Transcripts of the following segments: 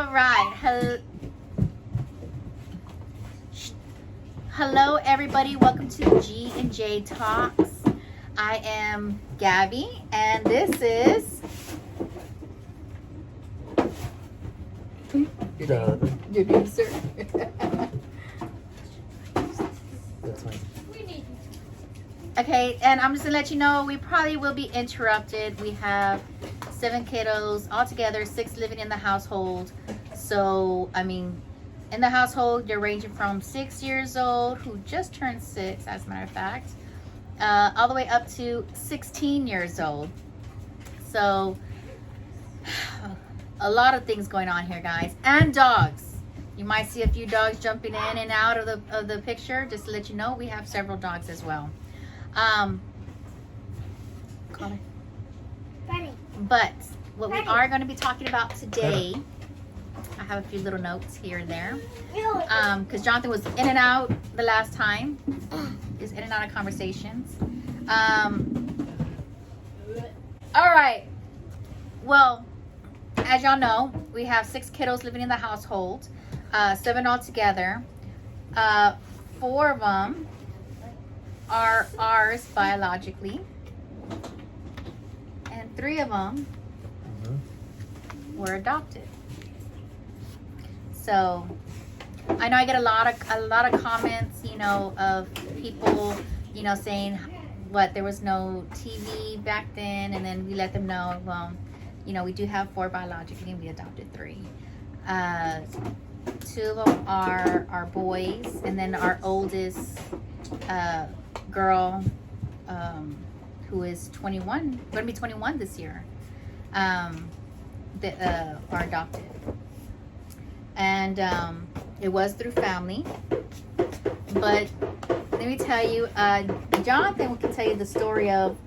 All right. Hello, everybody. Welcome to G and J Talks. I am Gabby, and this is your name, sir. That's fine. Okay, and I'm just gonna let you know we probably will be interrupted. We have 7 kiddos altogether, 6 living in the household. So, I mean, in the household, you're ranging from 6 years old, who just turned 6, as a matter of fact, all the way up to 16 years old. So, a lot of things going on here, guys, and dogs. You might see a few dogs jumping in and out of the picture. Just to let you know, we have several dogs as well. But what we are going to be talking about today, I have a few little notes here and there, because Jonathan was in and out the last time. He was in and out of conversations. All right. Well, as y'all know, we have 6 kiddos living in the household, 7 altogether. 4 of them are ours biologically, and 3 of them were adopted. So I know I get a lot of comments, you know, of people, you know, saying what, there was no TV back then, and then we let them know, well, you know, we do have 4 biologically, and we adopted 3. 2 of them are boys, and then our oldest girl, who is 21, going to be 21 this year, that are adopted. And it was through family. But let me tell you, Jonathan can tell you the story of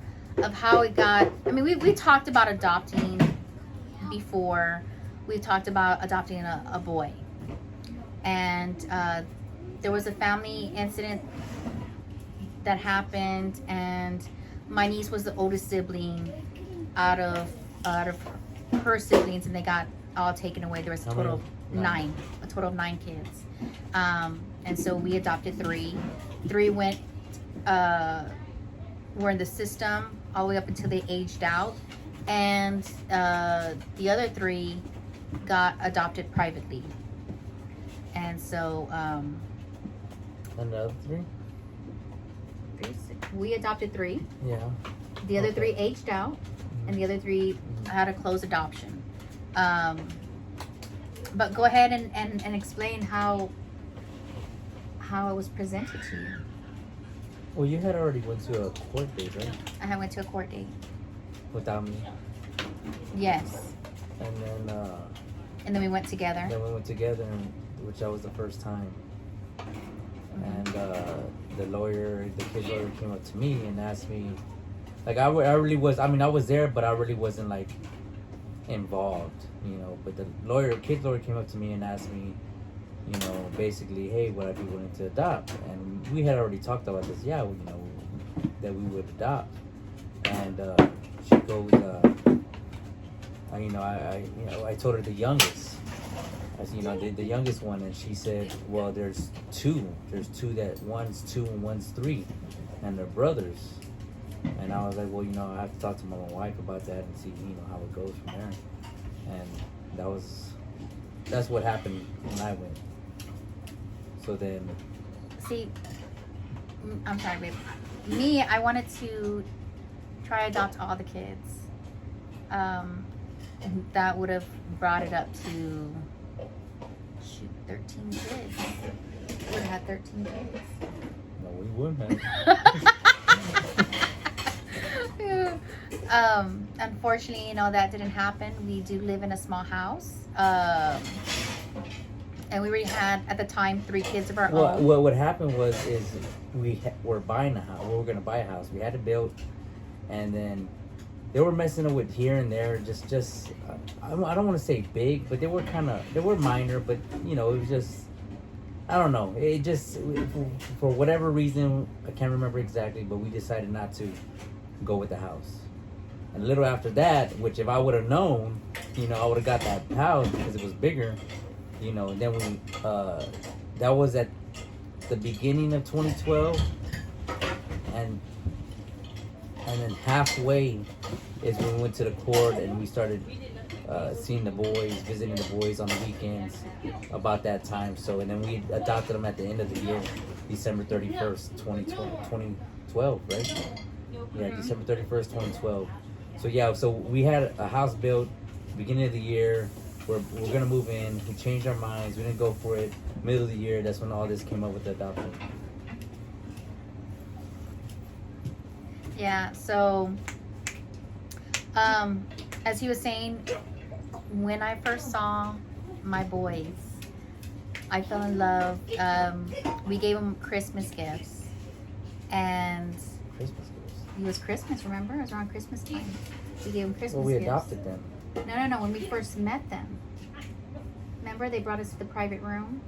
how it got. I mean, we talked about adopting before. We talked about adopting a boy. And there was a family incident that happened, and my niece was the oldest sibling out of her siblings, and they got all taken away. There was a total of 9 kids, and so we adopted 3. 3 went were in the system all the way up until they aged out, and the other 3 got adopted privately. And so And the other 3? We adopted 3. Yeah. The other 3 aged out, and the other 3 had a closed adoption. But go ahead and explain how it was presented to you. Well, you had already went to a court date, right? I had went to a court date. Without me. Yes. And then we went together. Then we went together, which that was the first time. And the kid's lawyer came up to me and asked me, like, I really was, I mean, I was there, but I really wasn't, like, involved, you know. But the kid's lawyer came up to me and asked me, you know, basically, hey, would I be willing to adopt? And we had already talked about this, yeah, you know, that we would adopt. And she goes, I told her the youngest. I said, you know, the youngest one, and she said, well, there's 2. There's 2 that one's 2 and one's 3, and they're brothers. And I was like, well, you know, I have to talk to my wife about that and see, you know, how it goes from there. And that's what happened when I went. So then, See, I'm sorry, babe. Me, I wanted to try to adopt all the kids. That would have brought it up to 13 kids. We would have had 13 kids. no, we wouldn't have. Unfortunately, you know, that didn't happen. We do live in a small house. And we already had, at the time, 3 kids of our own. Well, what happened was we were buying a house. We were going to buy a house. We had it built, and then they were messing with here and there. Just I don't want to say big, but they were minor. But you know, it was just, I don't know. It just, for whatever reason, I can't remember exactly, but we decided not to go with the house. And a little after that, which if I would have known, I would have got that house because it was bigger. Then we that was at the beginning of 2012, and then halfway is when we went to the court and we started seeing the boys, visiting the boys on the weekends about that time. So, and then we adopted them at the end of the year, December 31st, 2012, right? Yeah, December 31st, 2012. So yeah, so we had a house built beginning of the year. We're gonna move in. We changed our minds. We didn't go for it. Middle of the year, that's when all this came up with the adoption. Yeah, so as he was saying, when I first saw my boys, I fell in love. We gave them Christmas gifts, and Christmas gifts. it was Christmas. Remember, it was around Christmas time. We gave them Christmas. Well, we gifts. adopted them. No. When we first met them, remember they brought us to the private room.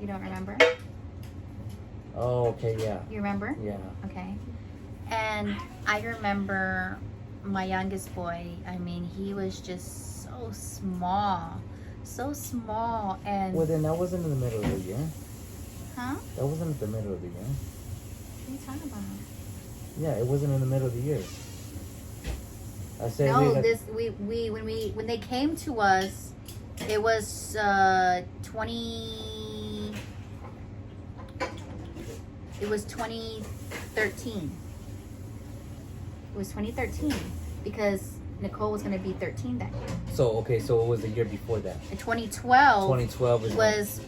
You don't remember? Oh, okay, yeah. You remember? Yeah. Okay. And I remember my youngest boy. I mean, he was just so small, and. Well, then that wasn't in the middle of the year. Huh? That wasn't in the middle of the year. What are you talking about? Yeah, it wasn't in the middle of the year. I said No, when they came to us, it was 2013. It was 2013 because Nicole was going to be 13 that year. So it was the year before that. In 2012. 2012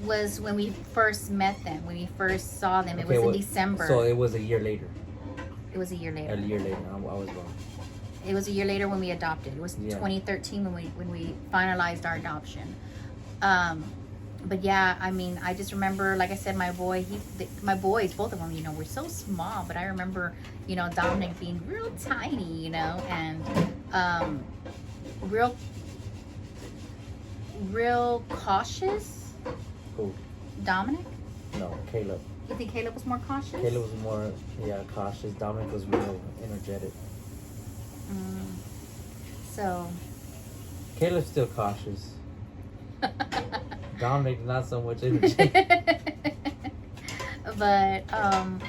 was when we first met them. When we first saw them, it was in December. So it was a year later. It was a year later. A year later, I was wrong. It was a year later when we adopted. It was 2013 when we finalized our adoption. But yeah, I mean, I just remember, like I said, my boys, both of them, were so small. But I remember, Dominic being real tiny, and real cautious. Who? Dominic? No, Caleb. You think Caleb was more cautious? Caleb was more, cautious. Dominic was real energetic. So. Caleb's still cautious. Dominic, not so much energetic. But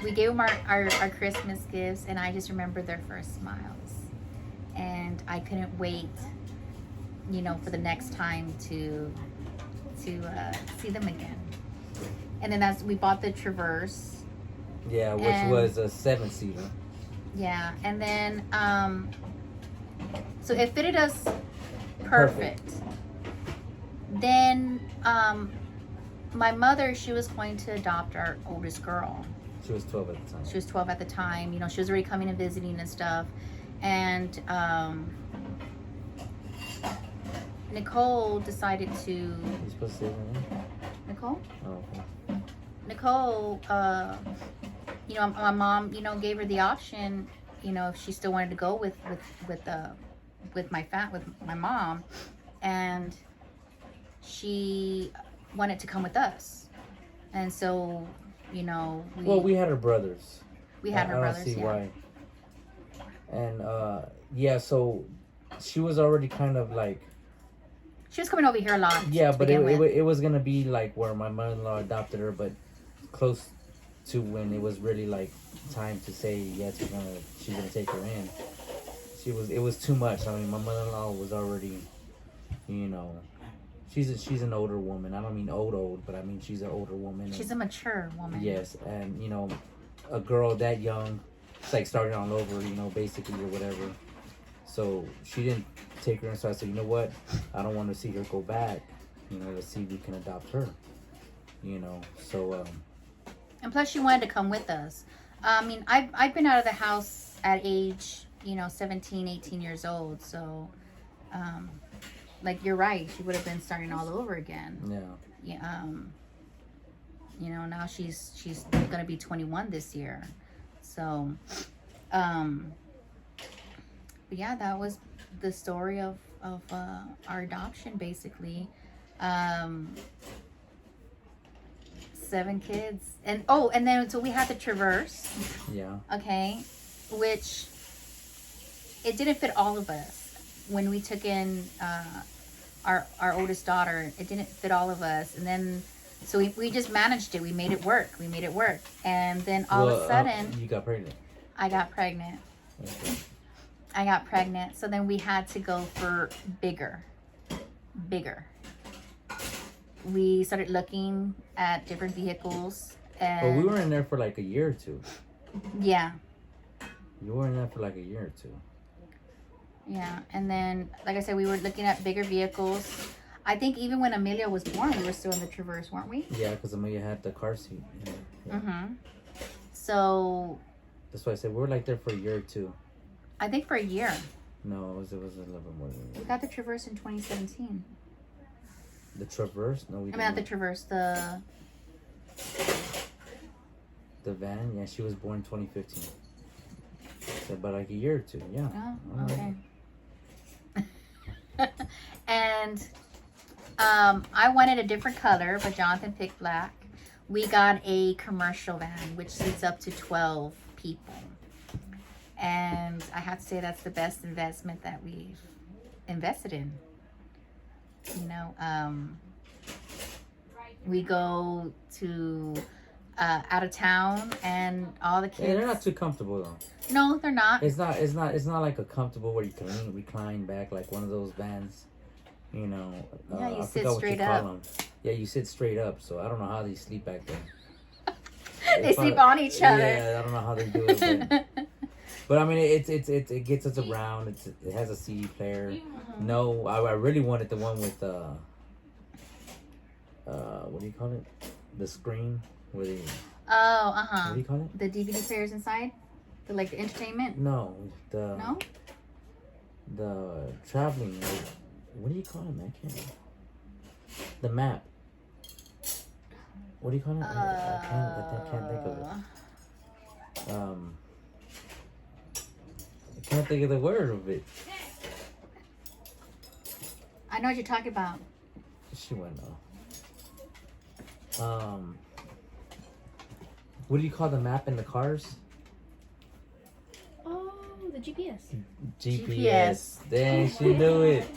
we gave them our Christmas gifts, and I just remember their first smiles. And I couldn't wait, for the next time to see them again. And then we bought the Traverse. Yeah, which was a 7-seater. Yeah, and then so it fitted us perfect. Then my mother, she was going to adopt our oldest girl. She was 12 at the time. She was 12 at the time. She was already coming and visiting and stuff. And Nicole decided to. You supposed to say her name? Nicole? Oh, okay. Nicole, my mom, gave her the option, if she still wanted to go with my mom, and she wanted to come with us, and so, we had her brothers. We had her brothers. I don't see why. And so she was already kind of like. She was coming over here a lot. Yeah, but it was gonna be like where my mother-in-law adopted her, but close to when it was really like time to say yes, she's gonna take her in. It was too much. I mean, my mother-in-law was already, she's an older woman. I don't mean old, but I mean she's an older woman. She's a mature woman. Yes, and a girl that young, it's like starting all over, basically or whatever. So she didn't take her in. So I said, you know what? I don't want to see her go back. Let's see if we can adopt her. So. And plus, she wanted to come with us. I mean, I've been out of the house at age, 17, 18 years old. So, like you're right, she would have been starting all over again. Yeah. Yeah. Now she's gonna be 21 this year. So, but yeah, that was the story of our adoption, basically. 7 kids, and then so we had the Traverse. Yeah. Okay, which it didn't fit all of us when we took in our oldest daughter. It didn't fit all of us, and then so we just managed it. We made it work. And then all of a sudden, you got pregnant. I got pregnant. Okay. I got pregnant. So then we had to go for bigger. We started looking at different vehicles, and But we were in there for like a year or two. Yeah. You were in there for like a year or two. Yeah, and then, like I said, we were looking at bigger vehicles. I think even when Amelia was born, we were still in the Traverse, weren't we? Yeah, because Amelia had the car seat. Yeah. Mm-hmm. So... That's why I said we were like there for a year or two. I think for a year. No, it was a little bit more than a year. We got the Traverse in 2017. The Traverse? No, we didn't. I mean, not the Traverse, the van? Yeah, she was born in 2015. So about like a year or two, yeah. Oh, okay. And I wanted a different color, but Jonathan picked black. We got a commercial van, which seats up to 12 people. And I have to say that's the best investment that we've invested in. You know, we go to out of town, and all the kids. Yeah, they're not too comfortable though. No, they're not. It's not like a comfortable where you can recline back like one of those vans. You know. Yeah, you I sit forgot straight what you call up. them. Yeah, you sit straight up. So I don't know how they sleep back there. They sleep on each other. Yeah, I don't know how they do it. But I mean, it gets us around. It has a CD player. Mm-hmm. No, I really wanted the one with what do you call it? The screen where they. Oh, What do you call it? The DVD players inside, the entertainment. No, No. the traveling. What do you call it, man? I can't. The map. What do you call it? I can't think of it. I can't think of the word of it. I know what you're talking about. She went off. What do you call the map in the cars? Oh, the GPS. GPS. Dang, she knew it.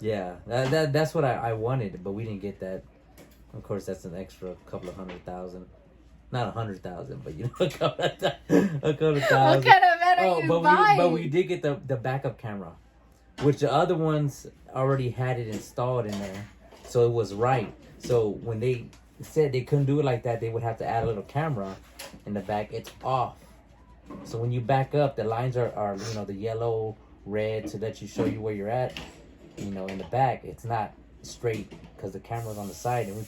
Yeah, that's what I wanted, but we didn't get that. Of course, that's an extra couple of $100,000. Not 100,000, but you know, a couple of thousand. What kind of van are you buying? But we did get the backup camera, which the other ones already had it installed in there, so it was right. So when they said they couldn't do it like that, they would have to add a little camera in the back. It's off, so when you back up, the lines are you know, the yellow, red to let you show you where you're at. You know, in the back, it's not straight because the camera's on the side, and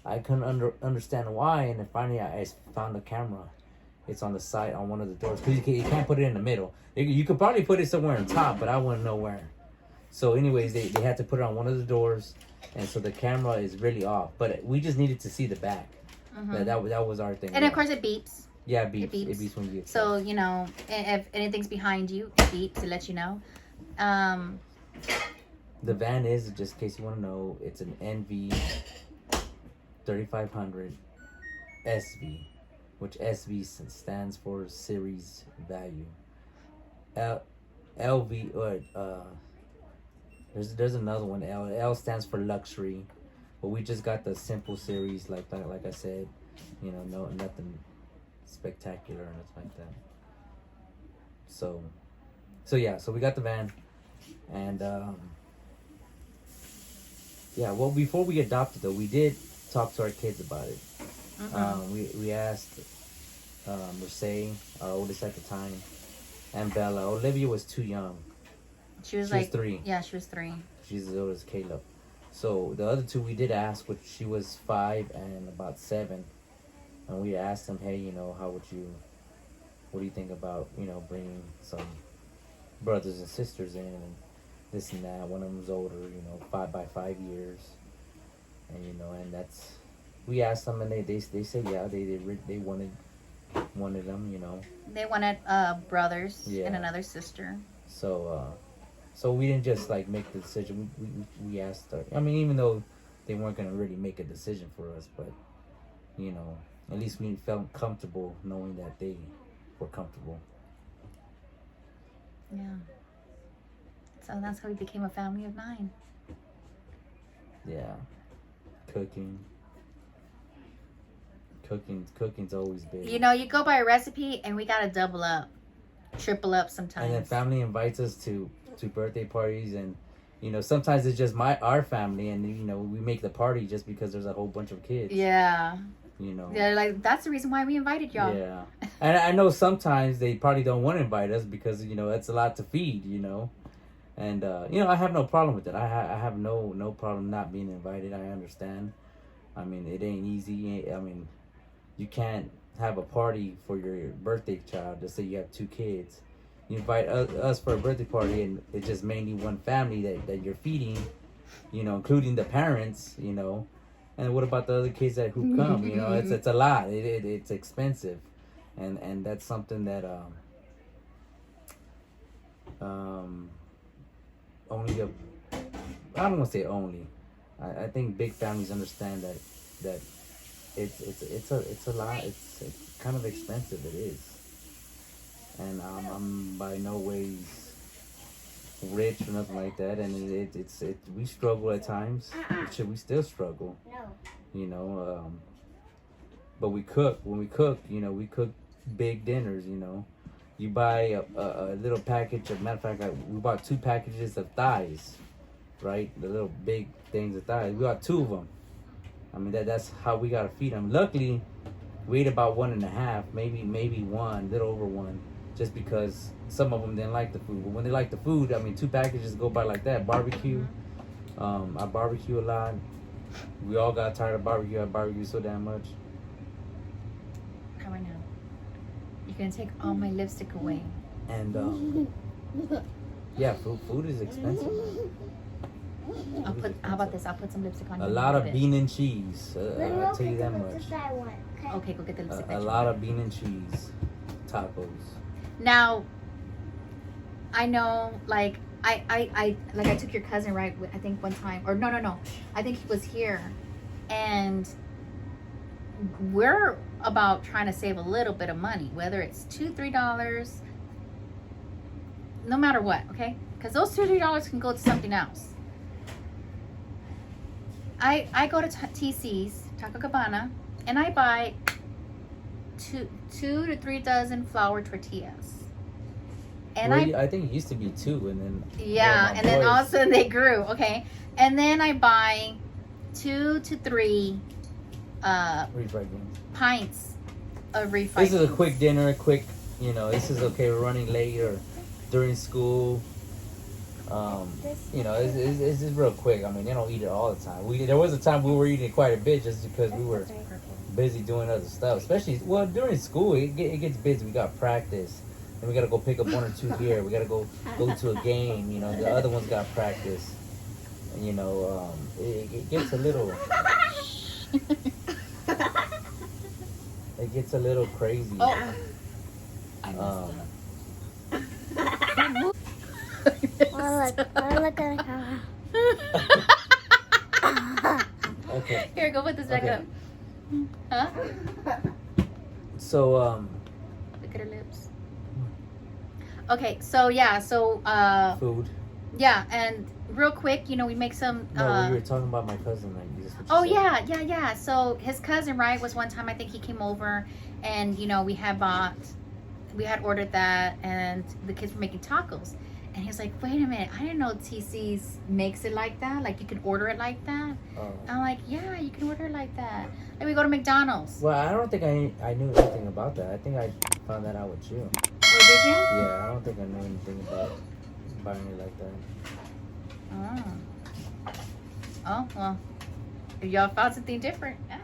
I couldn't understand why. And then finally, I found the camera. It's on the side on one of the doors because you can't put it in the middle. You could probably put it somewhere on top, but I wouldn't know where. So, anyways, they had to put it on one of the doors, and so the camera is really off. But we just needed to see the back. Mm-hmm. That was our thing. And of course, it beeps. Yeah, it beeps. It beeps when you get so you know, if anything's behind you, it beeps to let you know. The van is, just in case you want to know, it's an NV 3500 SV, which SV stands for series value. LV, there's another one. L stands for luxury, but we just got the simple series, like I said, you know, nothing spectacular or nothing like that. So yeah, so we got the van, and yeah. Well, before we adopted though, we did talk to our kids about it. Mm-hmm. We asked Mercedes, our oldest at the time, and Bella. Olivia was too young. She was 3. Yeah, she was 3. She's as old as Caleb. So the other 2 we did ask, which she was 5 and about 7, and we asked them, hey, you know, what do you think about, you know, bringing some brothers and sisters in and this and that. One of them's older, you know, 5 years, and you know, and that's, we asked them, and they said yeah, they wanted them, you know. They wanted brothers and another sister. So we didn't just like make the decision. We asked her. I mean, even though they weren't gonna really make a decision for us, but you know, at least we felt comfortable knowing that they were comfortable. Yeah. So that's how we became a family of 9. Yeah. Cooking's always big. You know, you go by a recipe and we gotta double up, triple up sometimes. And then family invites us to birthday parties, and you know, sometimes it's just our family, and you know, we make the party just because there's a whole bunch of kids. Yeah. You know. Yeah, like that's the reason why we invited y'all. Yeah. And I know sometimes they probably don't want to invite us because, you know, it's a lot to feed, you know. And you know, I have no problem with it. I have no problem not being invited. I understand. I mean, it ain't easy. I mean, you can't have a party for your birthday child. Let's say you have 2 kids. You invite us for a birthday party, and it's just mainly one family that you're feeding, you know, including the parents, you know. And what about the other kids who come? You know, it's a lot. It's expensive, and that's something that only I don't want to say only. I think big families understand that it's a lot. It's kind of expensive. It is, and I'm by no ways rich or nothing like that. And it's we struggle at times. We still struggle. You know, but we cook. When we cook, you know, we cook big dinners. You know, you buy a little package of. Matter of fact, we bought 2 packages of thighs, right? The little big things of thighs. We got 2 of them. I mean, that's how we gotta feed them. Luckily, we ate about 1.5, maybe 1, little over 1, just because some of them didn't like the food. But when they like the food, I mean, 2 packages go by like that. Barbecue, I barbecue a lot. We all got tired of barbecue. I barbecue so damn much. How I know? You're gonna take all my lipstick away. And yeah, food is expensive. How about this? I'll put some lipstick on you. A lot of bean and cheese. I'll tell you that much. Okay, go get the lipstick. A lot of bean and cheese tacos. Now, I know, like, I took your cousin, right? I think one time, or no. I think he was here, and we're about trying to save a little bit of money, whether it's $2-3, no matter what, okay? Because those $2-3 can go to something else. I go to TC's, Taco Cabana, and I buy 2 to 3 dozen flour tortillas. And I think it used to be 2, and then then all of a sudden they grew. Okay, and then I buy 2 to 3 refried beans. pints of refried. This is a quick dinner, you know. This is okay. We're running late or during school. You know, it's just real quick. I mean, they don't eat it all the time. There was a time we were eating it quite a bit just because we were busy doing other stuff. Especially during school, it gets busy. We got practice. Then we gotta go pick up 1 or 2 here. We gotta go to a game. You know, the other one's got practice. And, you know, it gets a little. It gets a little crazy. Oh. Look at the camera. Okay. Here, go put this back up. Huh? So Look at her lips. Okay, so yeah, food. Yeah, and real quick, you know, we make some. No, we were talking about my cousin. Like, this is what Oh you said. yeah. So his cousin, right, was one time I think he came over, and you know we had ordered that, and the kids were making tacos, and he was like, "Wait a minute, I didn't know TC's makes it like that. Like you can order it like that." I'm like, "Yeah, you can order it like that." Like we go to McDonald's. Well, I don't think I knew anything about that. I think I found that out with you. Oh, did you? Yeah, I don't think I knew anything about buying it like that. Oh well, if y'all found something different. Yeah.